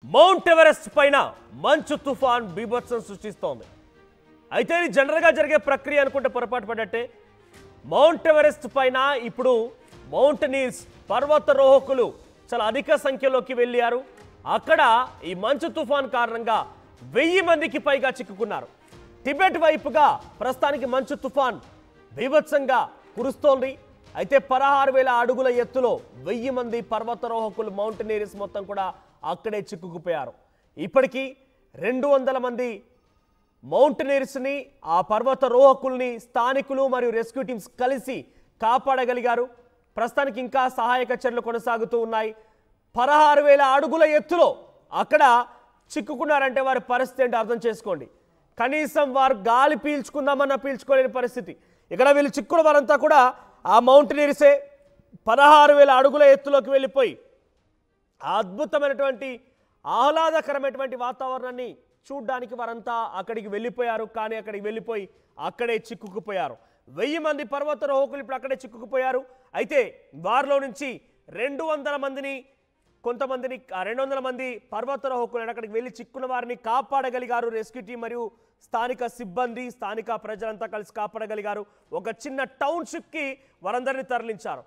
Mount Everest పైన మంచు తుఫాన్ బీభత్సం సృష్టిస్తోంది. అయితే ఇది జనరల్గా జరిగే ప్రక్రియ అనుకుంటే పొరపాటు పడ్డట్టే. మౌంట్ ఎవరెస్ట్ పైన ఇప్పుడు మౌంటనీర్స్ పర్వతారోహకులు చాలా అధిక సంఖ్యలోకి వెళ్ళారు. అక్కడ ఈ మంచు తుఫాన్ కారణంగా 1000 మందికి పైగా చిక్కుకున్నారు. టిబెట్ వైపుగా ప్రస్తుతానికి మంచు తుఫాన్ బీభత్సంగా కురుస్తోంది. అయితే 16,000 అడుగుల ఎత్తులో 1000 మంది పర్వతారోహకులు మౌంటనీర్స్ మొత్తం కూడా అక్కడే చిక్కుకుపోయారు. ఇప్పటికీ 200 మంది మౌంటనీర్స్ని ఆ పర్వతారోహకుల్ని స్థానికులు మరియు రెస్క్యూ టీమ్స్ కలిసి కాపాడగలిగారు. ప్రస్తుతానికి ఇంకా సహాయక చర్యలు కొనసాగుతూ ఉన్నాయి. 16,000 అడుగుల ఎత్తులో అక్కడ చిక్కుకున్నారంటే వారి పరిస్థితి ఏంటో అర్థం చేసుకోండి. కనీసం వారు గాలి పీల్చుకుందామన్నా పీల్చుకోలేని పరిస్థితి. ఇక్కడ వీళ్ళు చిక్కుల వారంతా కూడా ఆ మౌంటనీర్సే 16,000 అడుగుల ఎత్తులోకి వెళ్ళిపోయి అద్భుతమైనటువంటి ఆహ్లాదకరమైనటువంటి వాతావరణాన్ని చూడ్డానికి వారంతా అక్కడికి వెళ్ళిపోయారు. కానీ అక్కడికి వెళ్ళిపోయి అక్కడే చిక్కుకుపోయారు. 1000 మంది పర్వతారోహకులు ఇప్పుడు అక్కడే చిక్కుకుపోయారు. అయితే వారిలో నుంచి 200 మందిని 200 మంది పర్వతారోహకులు అక్కడికి వెళ్ళి చిక్కున్న వారిని కాపాడగలిగారు. రెస్క్యూ టీం మరియు స్థానిక సిబ్బంది స్థానిక ప్రజలంతా కలిసి కాపాడగలిగారు. ఒక చిన్న టౌన్షిప్కి వారందరినీ తరలించారు.